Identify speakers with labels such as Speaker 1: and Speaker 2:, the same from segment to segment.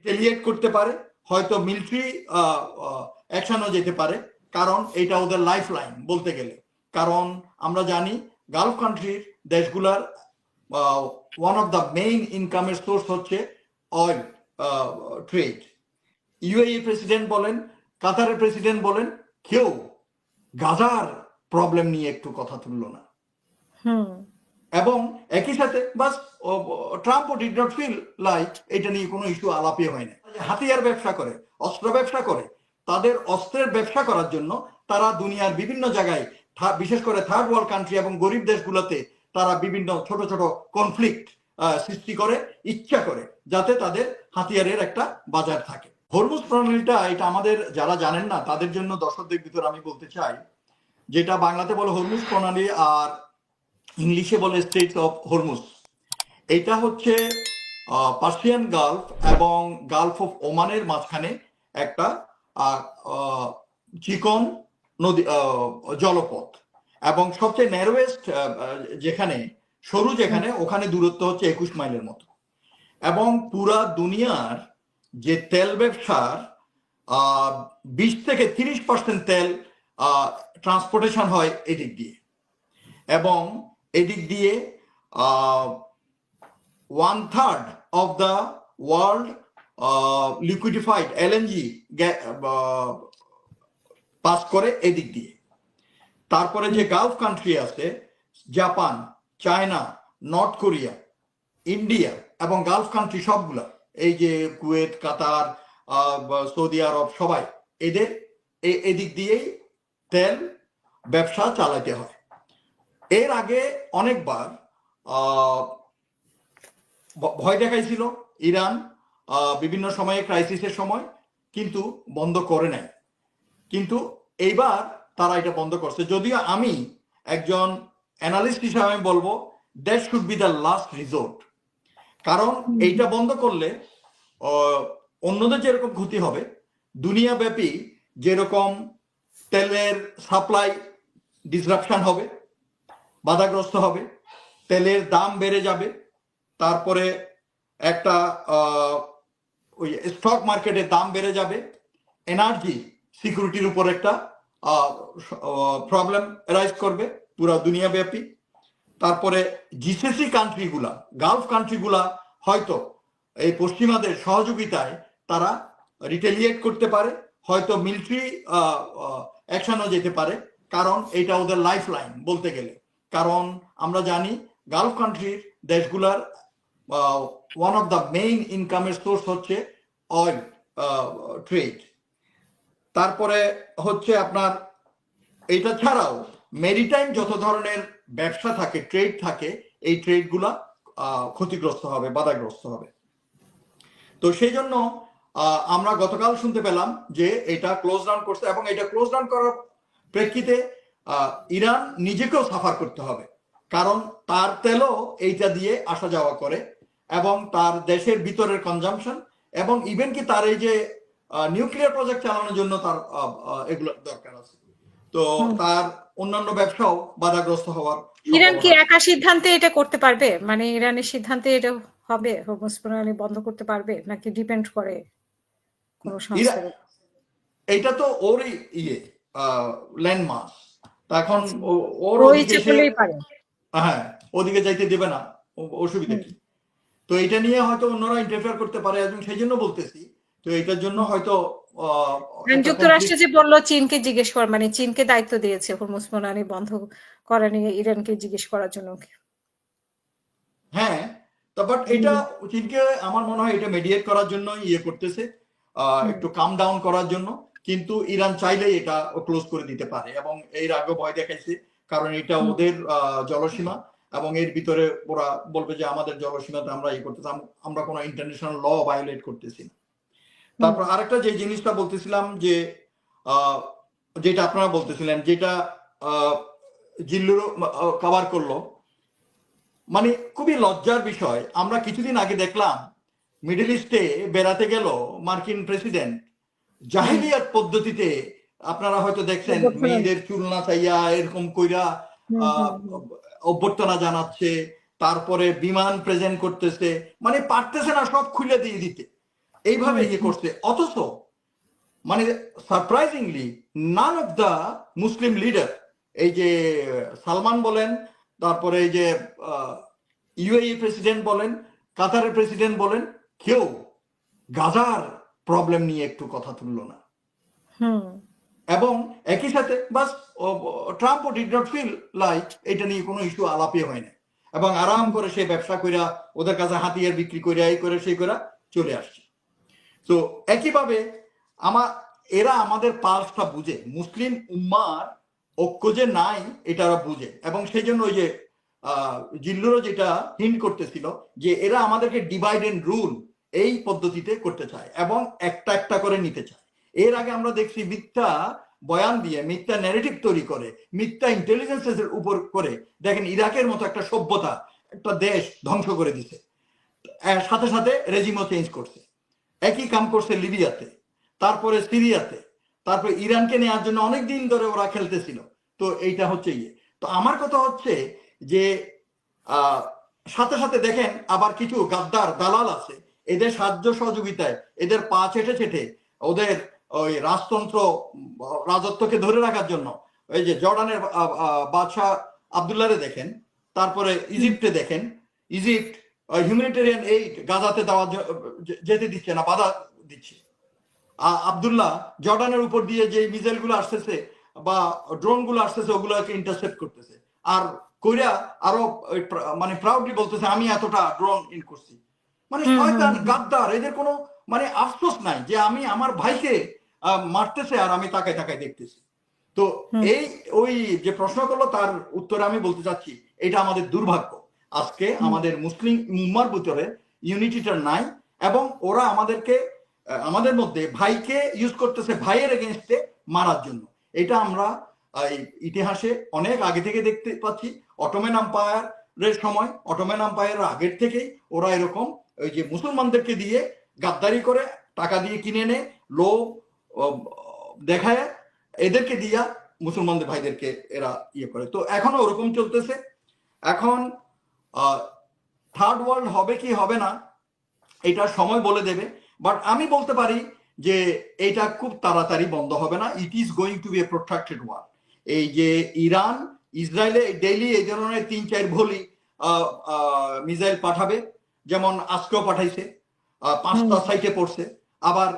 Speaker 1: Retaliate করতে পারে, হয়তো মিলিটারি অ্যাকশনও যেতে পারে, কারণ এটা ওদের লাইফ লাইন বলতে গেলে। কারণ আমরা জানি গালফ কান্ট্রির দেশগুলার ওয়ান অফ দ্য মেইন ইনকামের সোর্স হচ্ছে অয়েল ট্রেড। ইউএই প্রেসিডেন্ট বলেন, কাতারের প্রেসিডেন্ট বলেন, কেউ গাজার প্রবলেম নিয়ে একটু কথা তুলল না। এবং একই সাথে বাস ট্রাম্পও ডিড নট ফিল লাইক এটা নিয়ে কোনো ইস্যু আলাপই হয় না। হাতিয়ার ব্যবসা করে, অস্ত্র ব্যবসা করে, তাদের অস্ত্রের ব্যবসা করার জন্য তারা দুনিয়ার বিভিন্ন জায়গায়, বিশেষ করে থার্ড ওয়ার্ল্ড কান্ট্রি এবং গরিব দেশগুলোতে তারা বিভিন্ন ছোট ছোট কনফ্লিক্ট সৃষ্টি করে ইচ্ছা করে, যাতে তাদের হাতিয়ারের একটা বাজার থাকে। হরমুজ প্রণালীটা, এটা আমাদের যারা জানেন না তাদের জন্য দর্শকদের ভিতরে আমি বলতে চাই, যেটা বাংলাতে বলে হরমুজ প্রণালী আর ইংলিশে বলে স্ট্রেটস অফ হরমুজ। এটা হচ্ছে পার্সিয়ান গালফ এবং গালফ অফ ওমানের মাঝখানে একটা চিকন নদী, জলপথ, এবং সবচেয়ে ন্যারোয়েস্ট যেখানে, সরু যেখানে, ওখানে দূরত্ব হচ্ছে 21 মাইলের মতো। এবং পুরা দুনিয়ার যে তেল ব্যবসার 20 থেকে 30% তেল ট্রান্সপোর্টেশন হয় এদিক দিয়ে, এবং এদিক দিয়ে 1/3 of the world liquefied LNG pass করে এদিক দিয়ে। তারপরে যে গালফ কান্ট্রি আছে, Japan, China, north Korea, India এবং গালফ কান্ট্রি সবগুলা, এই যে কুয়েত, কাতার, সৌদি আরব, সবাই এদের এদিক দিয়েই তেল ব্যবসা চালাতে হয়। এর আগে অনেকবার ভয় দেখাইছিল ইরান বিভিন্ন সময়ে, ক্রাইসিসের সময়, কিন্তু বন্ধ করে নাই। কিন্তু এইবার তারা এটা বন্ধ করছে। যদিও আমি একজন অ্যানালিস্ট হিসাবে বলবো that should be the last resort. কারণ এইটা বন্ধ করলে অন্যদের যেরকম ক্ষতি হবে, দুনিয়াব্যাপী যেরকম তেলের সাপ্লাই ডিসরাপশন হবে, বাধাগ্রস্ত হবে, তেলের দাম বেড়ে যাবে, তারপরে একটা ওই স্টক মার্কেটের দাম বেড়ে যাবে, এনার্জি সিকিউরিটির উপর একটা প্রবলেম রাইজ করবে পুরো দুনিয়াব্যাপী। তারপরে জিসিসি কান্ট্রিগুলা, গালফ কান্ট্রিগুলা হয়তো এই পশ্চিমাদের সহযোগিতায় তারা রিটেলিয়েট করতে পারে, হয়তো মিলিটারি অ্যাকশনও যেতে পারে, কারণ এটা ওদের লাইফ লাইন বলতে গেলে। কারণ আমরা জানি গালফ কান্ট্রির দেশগুলার ওয়ান অফ দ্য মেইন ইনকামের সোর্স হচ্ছে অয়েল ট্রেড। তারপরে হচ্ছে আপনার এইটা ছাড়াও মেরিটাইম যত ধরনের ব্যবসা থাকে, ট্রেড থাকে, এই ট্রেডগুলা ক্ষতিগ্রস্ত হবে, বাধাগ্রস্ত হবে। তো সেই জন্য আমরা গতকাল শুনতে পেলাম যে এটা ক্লোজ ডাউন করছে, এবং এটা ক্লোজ ডাউন করার প্রেক্ষিতে ইরান নিজেকেও সাফার করতে হবে, কারণ তার তেলও এইটা দিয়ে আসা যাওয়া করে, এবং তার দেশের ভিতরের কনজাম্পশন, এবং ইভেন কি তার এই যে নিউক্লিয়ার প্রজেক্ট চালানোর জন্য তার এগুলো দরকার আছে। তো তার অন্যান্য ব্যবসাও বাধাগ্রস্ত হওয়ার।
Speaker 2: ইরান কি একা সিদ্ধান্তে এটা করতে পারবে? মানে ইরানের সিদ্ধান্তে এটা হবে, হরমুজ প্রণালী বন্ধ করতে পারবে, নাকি ডিপেন্ড করে কোন সংস্থার?
Speaker 1: এটা তো ওরই ল্যান্ডমার্ক, এখন ওর হ্যাঁ ওদিকে যাইতে দেবে না, অসুবিধা কি? তো এটা নিয়ে হয়তো অন্যরা ইন্টারফেয়ার করতে পারে, এবং সেই জন্য বলতেছি। তো এটার জন্য হয়তো
Speaker 2: যুক্তরাষ্ট্র যে বললো চীনকে জিজ্ঞেস কর, মানে চীনকে দায়িত্ব দিয়েছে হরমুজ প্রণালী বন্ধ করা নিয়ে ইরানকে জিজ্ঞেস করার জন্য।
Speaker 1: হ্যাঁ, বাট এটা চীনকে আমার মনে হয় এটা মিডিয়েট করার জন্য ইয়ে করতেছে, একটু কাম ডাউন করার জন্য। কিন্তু ইরান চাইলেই এটা ক্লোজ করে দিতে পারে, এবং এর আগে ভয় দেখাইছে, কারণ এটা ওদের জলসীমা, এবং এর ভিতরে ওরা বলবে যে আমাদের জলসীমাতে আমরা ইয়ে করতেছি, আমরা কোনো ইন্টারন্যাশনাল ল ভায়োলেট করতেছি না। তারপর আরেকটা যে জিনিসটা বলতেছিলাম, যে যেটা আপনারা বলতেছিলেন, যেটা জিল্লুর কভার করলো, মানে খুবই লজ্জার বিষয়। আমরা কিছুদিন আগে দেখলাম মিডল ইস্টে বেড়াতে গেল মার্কিন প্রেসিডেন্ট, জাহেলিয়াত পদ্ধতিতে, আপনারা হয়তো দেখছেন, মেয়েদের চুল না চাইয়া এরকম কইরা অভ্যর্থনা জানাচ্ছে, তারপরে বিমান প্রেজেন্ট করতেছে, মানে পারতেছে না সব খুলে দিয়ে দিতে। এইভাবে ইয়ে করছে, অথচ মানে surprisingly none of the Muslim leader, এই যে সালমান বলেন, তারপরে এই যে ইউএই প্রেসিডেন্ট বলেন, কাতারের প্রেসিডেন্ট বলেন, কেউ গাজার প্রবলেম নিয়ে একটু কথা তুললো না। এবং একই সাথে বাস ট্রাম্পও ডিড নট ফিল লাইক এটা নিয়ে কোনো ইস্যু আলাপই হয় না, এবং আরাম করে সে ব্যবসা কইরা ওদের কাছে হাতিয়ার বিক্রি করে এই করে সেই করে চলে আসছে। তো একইভাবে এরা আমাদের পালসটা বুঝে, মুসলিম উম্মার ঐক্য যে নাই এটা ওরা বুঝে, এবং সেই জন্য ওই যে জিল্লুরও যেটা হিন্ট করতেছিল যে এরা আমাদেরকে ডিভাইড এন্ড রুল এই পদ্ধতিতে করতে চায় এবং একটা একটা করে নিতে চায়। এর আগে আমরা দেখছি মিথ্যা বয়ান দিয়ে মিথ্যা ন্যারেটিভ তৈরি করে মিথ্যা ইন্টেলিজেন্সের উপর করে দেখেন ইরাকের মতো একটা সভ্যতা, একটা দেশ ধ্বংস করে দিছে, সাথে সাথে রেজিমও চেঞ্জ করছে। একই কাম করছে লিবিয়াতে, তারপরে সিরিয়াতে, তারপরে ইরানকে নেওয়ার জন্য অনেক দিন ধরে ওরা খেলতেছিল। তো এইটা হচ্ছে ইয়ে। তো আমার কথা হচ্ছে যে সাথে সাথে দেখেন আবার কিছু গাদ্দার দালাল আছে, এদের সাহায্য সহযোগিতায় এদের পা চেটে চেটে ওদের ওই রাজত্বকে ধরে রাখার জন্য ওই যে জর্ডানের বাদশাহ আবদুল্লাহরে দেখেন, তারপরে ইজিপ্টে দেখেন, ইজিপ্ট হিউম্যানিটেরিয়ান এইড গাজাতে দেওয়া যেতে দিচ্ছে না, বাধা দিচ্ছে। আবদুল্লাহ জর্ডানের উপর দিয়ে যে মিসাইল গুলো আসতেছে বা ড্রোন গুলো আসতেছে ওগুলোকে ইন্টারসেপ্ট করতেছে, আর কইরা আরো মানে প্রাউডলি বলতেছে আমি এতটা ড্রোন ইন করছি। মানে শয়তান গাদ্দার, এদের কোনো মানে আফসোস নাই যে আমি আমার ভাইকে মারতেছে আর আমি তাকায় তাকায় দেখতেছি। তো এই ওই যে প্রশ্ন করলো তার উত্তরে আমি বলতে চাচ্ছি এটা আমাদের দুর্ভাগ্য, আজকে আমাদের মুসলিম উম্মার ভিতরে ইউনিটিটা নাই, এবং ওরা আমাদের মধ্যে ভাইকে ইউজ করতেছে ভাইয়ের এগেনস্টে মারার জন্য। এটা আমরা ইতিহাসে অনেক আগে থেকে দেখতে পাচ্ছি। অটোমান আম্পায়ারের সময়, অটোমান আম্পায়ারের আগের থেকেই ওরা এরকম ওই যে মুসলমানদেরকে দিয়ে গাদ্দারি করে, টাকা দিয়ে কিনে নেয়, লোভ দেখায়, এদেরকে দিয়া মুসলমানদের ভাইদেরকে এরা ইয়ে করে। তো এখনো ওরকম চলতেছে। এখন থার্ড ওয়ার্ল্ড হবে কি হবে না এটা সময় বলে দেবে, বাট আমি বলতে পারি যে এটা খুব তাড়াতাড়ি বন্ধ হবে না। It is going to be a protracted war. এই যে ইরান ইসরায়েলে ডেইলি এই ধরনের 3-4 ভলি মিসাইল পাঠাবে, যেমন আজকেও পাঠাইছে, 5টা সাইটে পড়ছে। আবার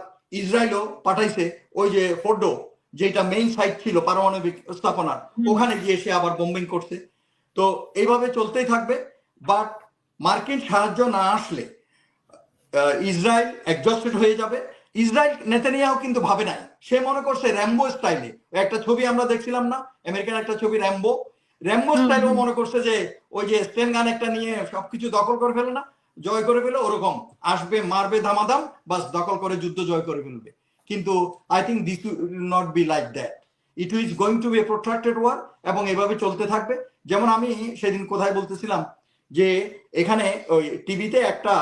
Speaker 1: ইসরায়েলও পাঠাইছে ওই যে ফোর্ডো, যেটা মেইন সাইট ছিল পারমাণবিক স্থাপনার, ওখানে গিয়ে সে আবার বোম্বিং করছে। তো এইভাবে চলতেই থাকবে। বাট মার্কিন সাহায্য না আসলে ইসরায়েল এক্সস্টেড হয়ে যাবে। ইসরায়েল নেতানিয়াহু কিন্তু ভাবে নাই, সে মনে করছে র্যাম্বো স্টাইলে, একটা ছবি আমরা দেখছিলাম না আমেরিকান একটা ছবি র্যাম্বো স্টাইল, ও মনে করছে যে ওই যে স্টেন গান একটা নিয়ে সবকিছু দখল করে ফেলে না, জয় করে ফেলে, ওরকম আসবে, মারবে ধামাধাম, বাস দখল করে যুদ্ধ জয় করে ফেলবে। কিন্তু I think this will not be like that, it is going to be a protracted war, এবং এভাবে চলতে থাকবে। যেমন আমি সেদিন কোথায় বলতেছিলাম যে এখানে ওই টিভিতে একটা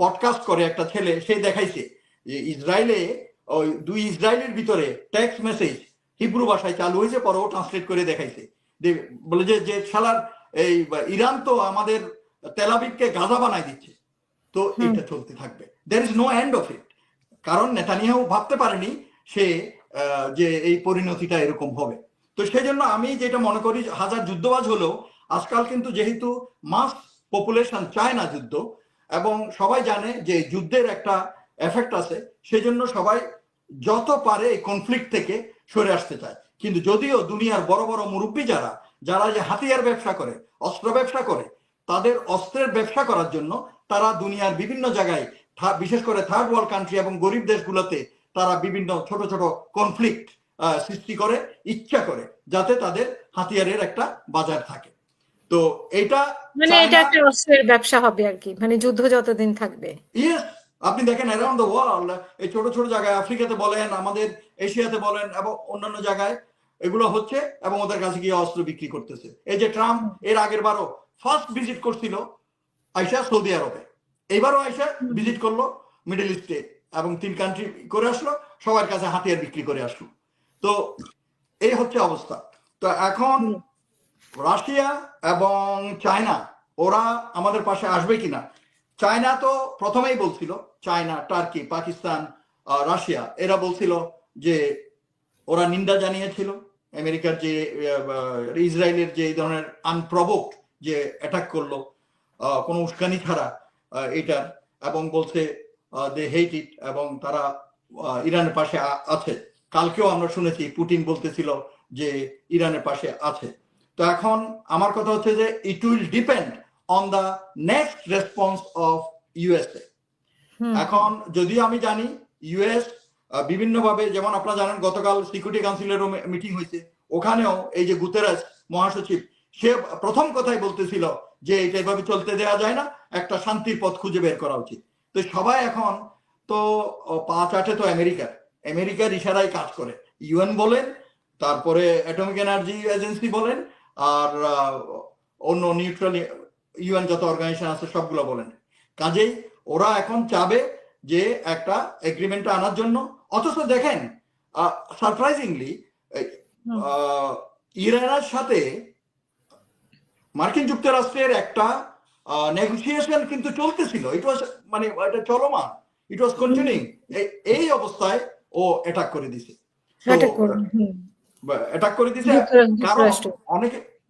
Speaker 1: পডকাস্ট করে একটা ছেলে, সে দেখাইছে যে ইসরায়েলে ওই 2 ইসরায়েলের ভিতরে টেক্সট মেসেজ হিব্রু ভাষায় চালু হয়েছে, পরে ও ট্রান্সলেট করে দেখাইছে, বলে যে শালার এই ইরান তো আমাদের তেল আবিবকে গাজা বানাই দিচ্ছে। তো এটা চলতে থাকবে, there is no end of it. কারণ নেতানিয়াহু ভাবতে পারেনি সে যে এই পরিণতিটা এরকম হবে। তো সেই জন্য আমি যেটা মনে করি, হাজার যুদ্ধবাজ হলেও আজকাল কিন্তু যেহেতু মাস পপুলেশন চায় না যুদ্ধ, এবং সবাই জানে যে যুদ্ধের একটা এফেক্ট আছে, সেজন্য সবাই যত পারে এই কনফ্লিক্ট থেকে সরে আসতে চায়। কিন্তু যদিও দুনিয়ার বড় বড় মুরব্বী যারা যে হাতিয়ার ব্যবসা করে, অস্ত্র ব্যবসা করে, তাদের অস্ত্রের ব্যবসা করার জন্য তারা দুনিয়ার বিভিন্ন জায়গায়, বিশেষ করে থার্ড ওয়ার্ল্ড কান্ট্রি এবং গরিব দেশগুলোতে, তারা বিভিন্ন ছোট ছোট কনফ্লিক্ট সৃষ্টি করে ইচ্ছা করে, যাতে তাদের হাতিয়ারের একটা বাজার থাকে। তো এটা
Speaker 2: মানে এটা একটা অস্ত্রের ব্যবসা হবে আর কি, মানে যুদ্ধ যতদিন থাকবে।
Speaker 1: ইয়েস, আপনি দেখেন অ্যারাউন্ড দ্য ওয়ার্ল্ড, এই ছোট ছোট জায়গায়, আফ্রিকাতে বলেন, আমাদের এশিয়াতে বলেন, এবং অন্যান্য জায়গায় এগুলো হচ্ছে, এবং ওদের কাছে গিয়ে অস্ত্র বিক্রি করতেছে। এই যে ট্রাম্প এর আগের বারও ফার্স্ট ভিজিট করছিল আয়শা সৌদি আরবে, এইবারও আয়শা ভিজিট করলো মিডল ইস্টে, এবং 3 কান্ট্রি করে আসলো, সবার কাছে হাতিয়ার বিক্রি করে আসলো। তো এই হচ্ছে অবস্থা। তো এখন রাশিয়া এবং চায়না ওরা আমাদের পাশে আসবে কিনা, চায়না তো প্রথমেই বলছিল, চায়না, টার্কি, পাকিস্তান, রাশিয়া, এরা বলছিল যে ওরা নিন্দা জানিয়েছিল আমেরিকার যে ইসরায়েলের যে এই ধরনের আনপ্রভোকড যে অ্যাটাক করলো কোনো উস্কানি ছাড়া এটার, এবং বলছে দে হেট ইট, এবং তারা ইরানের পাশে আছে। কালকেও আমরা শুনেছি পুতিন বলতেছিল যে ইরানের পাশে আছে। তো এখন আমার কথা হচ্ছে যে ইট will depend on the next response of USA. এখন যদিও আমি জানি ইউএস বিভিন্নভাবে, যেমন আপনারা জানেন গতকাল সিকিউরিটি কাউন্সিলেরও মিটিং হয়েছে, ওখানেও এই যে গুতেরাস মহাসচিব, সে প্রথম কথাই বলতেছিল যে এটা এভাবে চলতে দেওয়া যায় না, একটা শান্তির পথ খুঁজে বের করা উচিত। তো সবাই এখন তো পা চাটে তো আমেরিকার ইশারায় কাজ করে, ইউএন বলেন, তারপরে অ্যাটমিক এনার্জি এজেন্সি বলেন, আর অন্য নিউট্রাল ইউএন যত অর্গানাইজেশন আছে সবগুলো বলেন। কাজেই ওরা এখন চাবে যে একটা এগ্রিমেন্ট আনার জন্য। অথচ দেখেন সারপ্রাইজিংলি ইরানের সাথে মার্কিন যুক্তরাষ্ট্রের একটা নেগোসিয়েশন কিন্তু চলতেছিল, ইট ওয়াজ মানে এটা চলমান, ইট ওয়াজ কন্টিনিউইং। এই অবস্থায় ও অ্যাটাক করে দিছে, অ্যাটাক করে দিছে। কারণ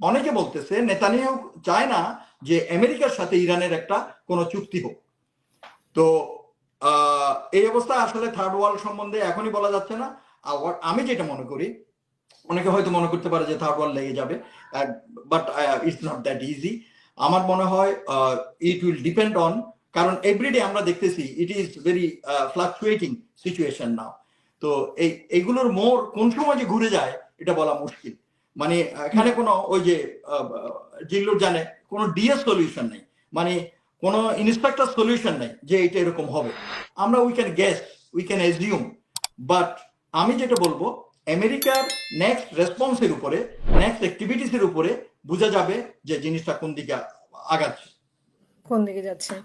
Speaker 1: অনেকে বলতেছে নেতানিয়াহু চায় না যে আমেরিকার সাথে ইরানের একটা কোনো চুক্তি হোক। তো এই অবস্থায় আসলে থার্ড ওয়ার্ল্ড সম্বন্ধে এখনই বলা যাচ্ছে না। আমি যেটা মনে করি, অনেকে হয়তো মনে করতে পারে যে থার্ড ওয়ার্ল্ড লেগে যাবে, but it's not that easy. আমার মনে হয় ইট উইল ডিপেন্ড অন, কারণ এভরিডে আমরা দেখতেছি it is very fluctuating situation now. তো এইগুলোর মোড় কোন সময় যে ঘুরে যায় এটা বলা মুশকিল। মানে এখানে কোনো ওই যে জিল্লুর জানে কোনো ডিএস সলিউশন নেই, মানে কোনো ইন্সপেক্টর সলিউশন নেই যে এটা এরকম হবে। আমরা we can guess, we can assume, but আমি যেটা বলবো আমেরিকার নেক্সট রেসপন্সের উপরে, নেক্সট অ্যাক্টিভিটিসের উপরে বোঝা যাবে যে জিনিসটা কোন দিকে আগাচ্ছে,
Speaker 2: কোন দিকে যাচ্ছে।